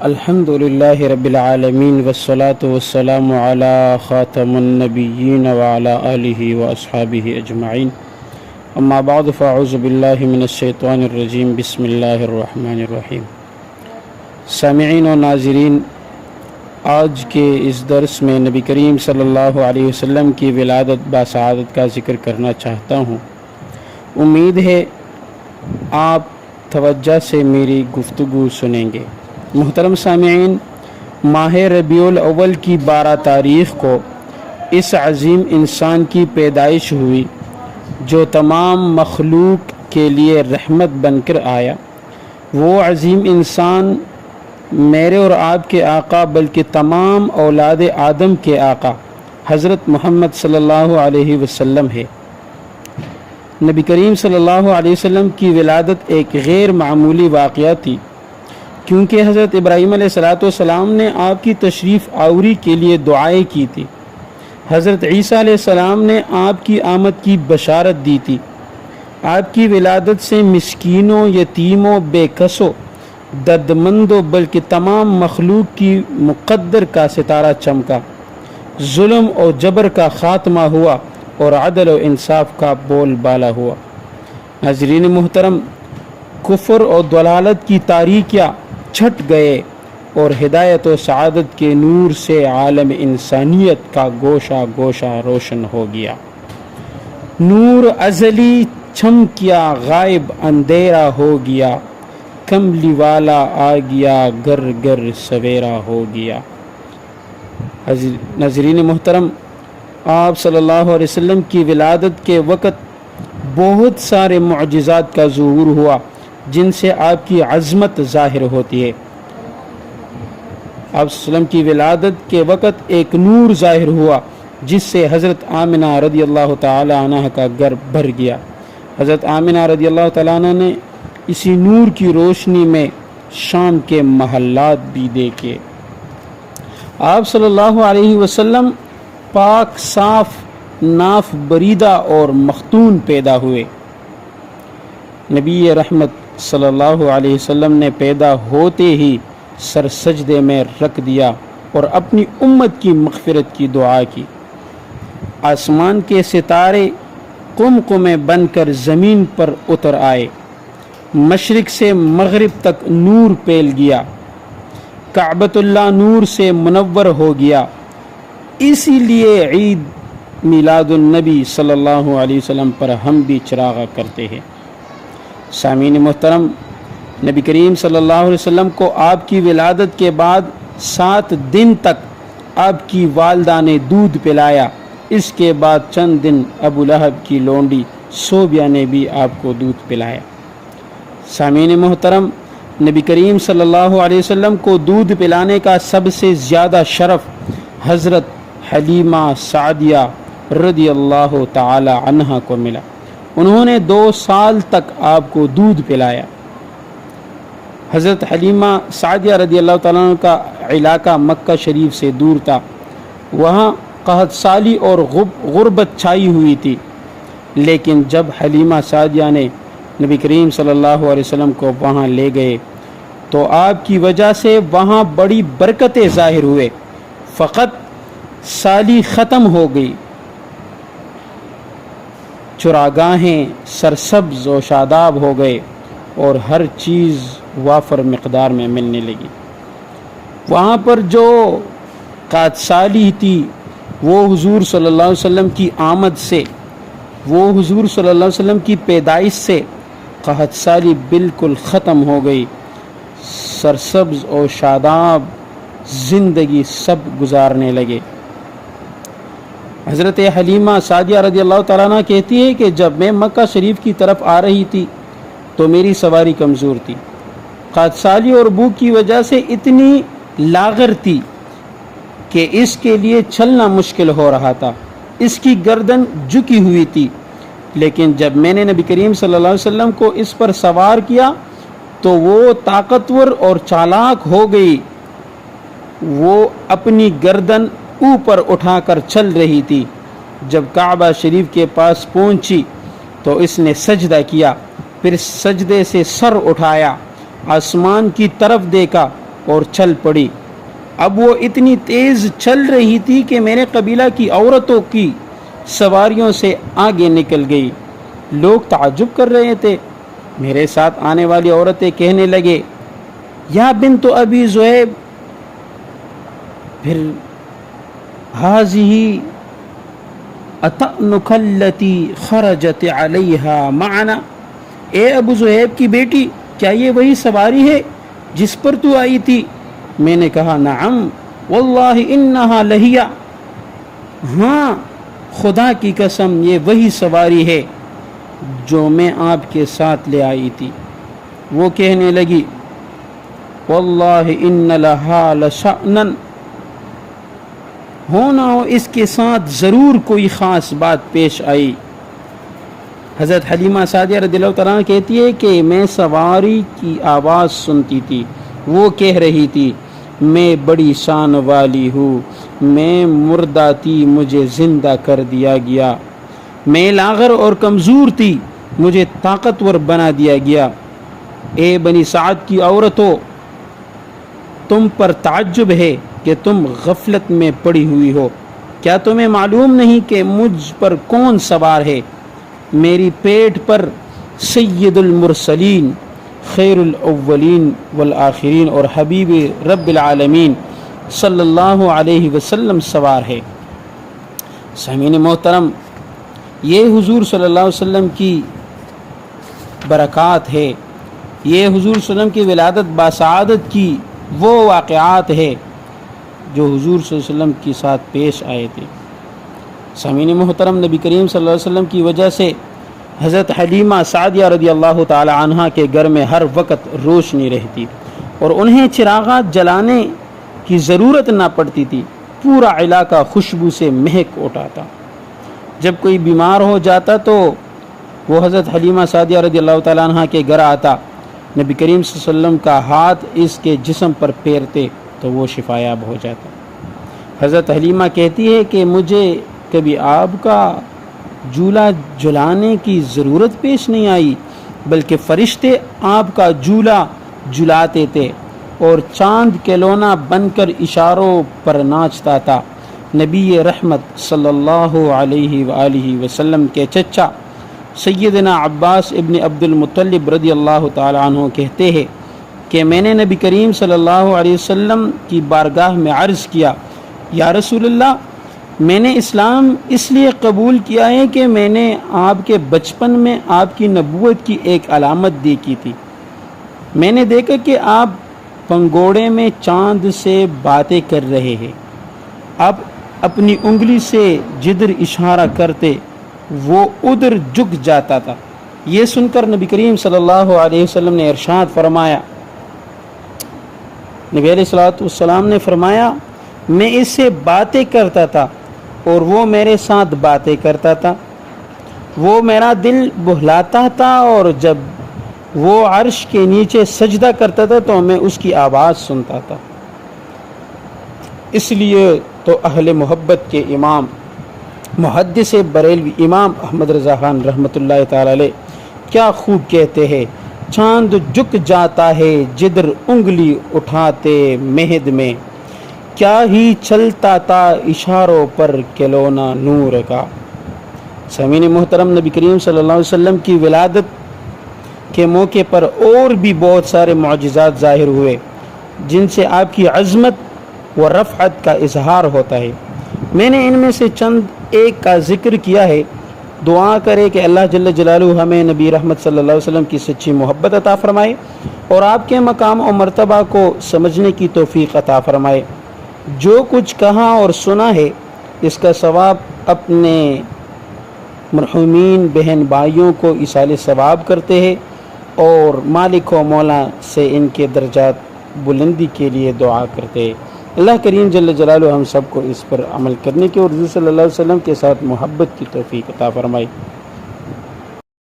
الحمد للہ رب العالمین والصلاة والسلام علی خاتم النبیین وعلی آلہ واصحابہ اجمعین اما بعد فاعوذ باللہ من الشیطان الرجیم بسم اللہ الرحمن الرحیم۔ سامعین و ناظرین، آج کے اس درس میں نبی کریم صلی اللہ علیہ وسلم کی ولادت باسعادت کا ذکر کرنا چاہتا ہوں۔ امید ہے آپ توجہ سے میری گفتگو سنیں گے۔ محترم سامعین، ماہ ربیع الاول کی 12 تاریخ کو اس عظیم انسان کی پیدائش ہوئی جو تمام مخلوق کے لیے رحمت بن کر آیا۔ وہ عظیم انسان میرے اور آپ کے آقا بلکہ تمام اولاد آدم کے آقا حضرت محمد صلی اللہ علیہ وسلم ہے۔ نبی کریم صلی اللہ علیہ وسلم کی ولادت ایک غیر معمولی واقعہ تھی، کیونکہ حضرت ابراہیم علیہ السلام نے آپ کی تشریف آوری کے لیے دعائیں کی تھی۔ حضرت عیسیٰ علیہ السلام نے آپ کی آمد کی بشارت دی تھی۔ آپ کی ولادت سے مسکینوں، یتیموں، بے کسوں، دردمندوں بلکہ تمام مخلوق کی مقدر کا ستارہ چمکا، ظلم اور جبر کا خاتمہ ہوا اور عدل و انصاف کا بول بالا ہوا۔ ناظرین محترم، کفر اور ضلالت کی تاریکیاں چھٹ گئے اور ہدایت و سعادت کے نور سے عالم انسانیت کا گوشہ گوشہ روشن ہو گیا۔ نور ازلی چمکیا، غائب اندھیرا ہو گیا، کملی والا آ گیا، گر گر سویرا ہو گیا۔ ناظرین محترم، آپ صلی اللہ علیہ وسلم کی ولادت کے وقت بہت سارے معجزات کا ظہور ہوا جن سے آپ کی عظمت ظاہر ہوتی ہے۔ آپ صلی اللہ علیہ وسلم کی ولادت کے وقت ایک نور ظاہر ہوا جس سے حضرت آمنہ رضی اللہ تعالی عنہ کا گھر بھر گیا۔ حضرت آمنہ رضی اللہ تعالی عنہ نے اسی نور کی روشنی میں شام کے محلات بھی دیکھے۔ آپ صلی اللہ علیہ وسلم پاک، صاف، ناف بریدہ اور مختون پیدا ہوئے۔ نبی رحمت صلی اللہ علیہ وسلم نے پیدا ہوتے ہی سر سجدے میں رکھ دیا اور اپنی امت کی مغفرت کی دعا کی۔ آسمان کے ستارے قمقمے بن کر زمین پر اتر آئے، مشرق سے مغرب تک نور پھیل گیا، کعبۃ اللہ نور سے منور ہو گیا۔ اسی لیے عید میلاد النبی صلی اللہ علیہ وسلم پر ہم بھی چراغاں کرتے ہیں۔ سامعین محترم، نبی کریم صلی اللہ علیہ وسلم کو آپ کی ولادت کے بعد 7 دن تک آپ کی والدہ نے دودھ پلایا۔ اس کے بعد چند دن ابو لہب کی لونڈی صوبیہ نے بھی آپ کو دودھ پلایا۔ سامعین محترم، نبی کریم صلی اللہ علیہ وسلم کو دودھ پلانے کا سب سے زیادہ شرف حضرت حلیمہ سعدیہ رضی اللہ تعالی عنہا کو ملا۔ انہوں نے 2 سال تک آپ کو دودھ پلایا۔ حضرت حلیمہ سعدیہ رضی اللہ تعالیٰ عنہ کا علاقہ مکہ شریف سے دور تھا، وہاں قحط سالی اور غربت چھائی ہوئی تھی، لیکن جب حلیمہ سعدیہ نے نبی کریم صلی اللہ علیہ وسلم کو وہاں لے گئے تو آپ کی وجہ سے وہاں بڑی برکتیں ظاہر ہوئے۔ فقط سالی ختم ہو گئی، چراگاہیں سرسبز و شاداب ہو گئے اور ہر چیز وافر مقدار میں ملنے لگی۔ وہاں پر جو قحط سالی تھی وہ حضور صلی اللہ علیہ وسلم کی آمد سے، وہ حضور صلی اللہ علیہ وسلم کی پیدائش سے قحط سالی بالکل ختم ہو گئی۔ سرسبز و شاداب زندگی سب گزارنے لگے۔ حضرت حلیمہ سعدیہ رضی اللہ تعالیٰ عنہ کہتی ہے کہ جب میں مکہ شریف کی طرف آ رہی تھی تو میری سواری کمزور تھی، قحط سالی اور بھوک کی وجہ سے اتنی لاغر تھی کہ اس کے لیے چلنا مشکل ہو رہا تھا، اس کی گردن جھکی ہوئی تھی۔ لیکن جب میں نے نبی کریم صلی اللہ علیہ وسلم کو اس پر سوار کیا تو وہ طاقتور اور چالاک ہو گئی، وہ اپنی گردن اوپر اٹھا کر چل رہی تھی۔ جب کعبہ شریف کے پاس پہنچی تو اس نے سجدہ کیا، پھر سجدے سے سر اٹھایا، آسمان کی طرف دیکھا اور چل پڑی۔ اب وہ اتنی تیز چل رہی تھی کہ میرے قبیلہ کی عورتوں کی سواریوں سے آگے نکل گئی۔ لوگ تعجب کر رہے تھے۔ میرے ساتھ آنے والی عورتیں کہنے لگے، یا بنت ابی ذؤیب، پھر هذه اتأنک التی خرجت علیہا معنا، اے ابو ذؤیب کی بیٹی، کیا یہ وہی سواری ہے جس پر تو آئی تھی؟ میں نے کہا نعم واللہ انہا لہیہ، ہاں خدا کی قسم یہ وہی سواری ہے جو میں آپ کے ساتھ لے آئی تھی۔ وہ کہنے لگی واللہ ان لہا لشأنا، ہونا ہو اس کے ساتھ ضرور کوئی خاص بات پیش آئی۔ حضرت حلیمہ سعدیہ رضی اللہ تعالیٰ کہتی ہے کہ میں سواری کی آواز سنتی تھی، وہ کہہ رہی تھی میں بڑی شان والی ہوں، میں مردہ تھی مجھے زندہ کر دیا گیا، میں لاغر اور کمزور تھی مجھے طاقتور بنا دیا گیا۔ اے بنی سعد کی عورتوں، تم پر تعجب ہے کہ تم غفلت میں پڑی ہوئی ہو، کیا تمہیں معلوم نہیں کہ مجھ پر کون سوار ہے؟ میری پیٹھ پر سید المرسلین، خیر الاولین والآخرین اور حبیب رب العالمین صلی اللہ علیہ وسلم سوار ہے۔ سامعین محترم، یہ حضور صلی اللہ علیہ وسلم کی برکات ہے، یہ حضور صلی اللہ علیہ وسلم کی ولادت باسعادت کی وہ واقعات ہے جو حضور صلی اللہ علیہ وسلم کے ساتھ پیش آئے تھے۔ سامعین محترم، نبی کریم صلی اللہ علیہ وسلم کی وجہ سے حضرت حلیمہ سعدیہ رضی اللہ تعالی عنہا کے گھر میں ہر وقت روشنی رہتی اور انہیں چراغات جلانے کی ضرورت نہ پڑتی تھی، پورا علاقہ خوشبو سے مہک اٹھاتا۔ جب کوئی بیمار ہو جاتا تو وہ حضرت حلیمہ سعدیہ رضی اللہ تعالی عنہا کے گھر آتا، نبی کریم صلی اللہ علیہ وسلم کا ہاتھ اس کے جسم پر پھیرتے تو وہ شفایاب ہو جاتا۔ حضرت حلیمہ کہتی ہے کہ مجھے کبھی آپ کا جولا جلانے کی ضرورت پیش نہیں آئی، بلکہ فرشتے آپ کا جولا جلاتے تھے اور چاند کھلونا بن کر اشاروں پر ناچتا تھا۔ نبی رحمت صلی اللہ علیہ وآلہ وسلم کے چچا سیدنا عباس ابن عبد المطلب رضی اللہ تعالی عنہ کہتے ہیں کہ میں نے نبی کریم صلی اللہ علیہ وسلم کی بارگاہ میں عرض کیا، یا رسول اللہ، میں نے اسلام اس لیے قبول کیا ہے کہ میں نے آپ کے بچپن میں آپ کی نبوت کی ایک علامت دیکھی تھی۔ میں نے دیکھا کہ آپ پنگوڑے میں چاند سے باتیں کر رہے ہیں، آپ اپنی انگلی سے جدھر اشارہ کرتے وہ ادھر جھک جاتا تھا۔ یہ سن کر نبی کریم صلی اللہ علیہ وسلم نے ارشاد فرمایا، نبی علیہ السلام نے فرمایا میں اس سے باتیں کرتا تھا اور وہ میرے ساتھ باتیں کرتا تھا، وہ میرا دل بہلاتا تھا، اور جب وہ عرش کے نیچے سجدہ کرتا تھا تو میں اس کی آواز سنتا تھا۔ اس لیے تو اہل محبت کے امام محدث بریلوی امام احمد رضا خان رحمۃ اللہ تعالی علیہ کیا خوب کہتے ہیں، چاند جھک جاتا ہے جدھر انگلی اٹھاتے مہد میں، کیا ہی چلتا تھا اشاروں پر کھلونا نور کا۔ سامعین محترم، نبی کریم صلی اللہ علیہ وسلم کی ولادت کے موقع پر اور بھی بہت سارے معجزات ظاہر ہوئے جن سے آپ کی عظمت و رفعت کا اظہار ہوتا ہے۔ میں نے ان میں سے چند ایک کا ذکر کیا ہے۔ دعا کرے کہ اللہ جل جلالہ ہمیں نبی رحمت صلی اللہ علیہ وسلم کی سچی محبت عطا فرمائے اور آپ کے مقام و مرتبہ کو سمجھنے کی توفیق عطا فرمائے۔ جو کچھ کہا اور سنا ہے اس کا ثواب اپنے مرحومین بہن بھائیوں کو ایصال ثواب کرتے ہیں اور مالک و مولا سے ان کے درجات بلندی کے لیے دعا کرتے ہیں۔ اللہ کریم جل جلالہ ہم سب کو اس پر عمل کرنے کی اور حضور صلی اللہ علیہ وسلم کے ساتھ محبت کی توفیق عطا فرمائے۔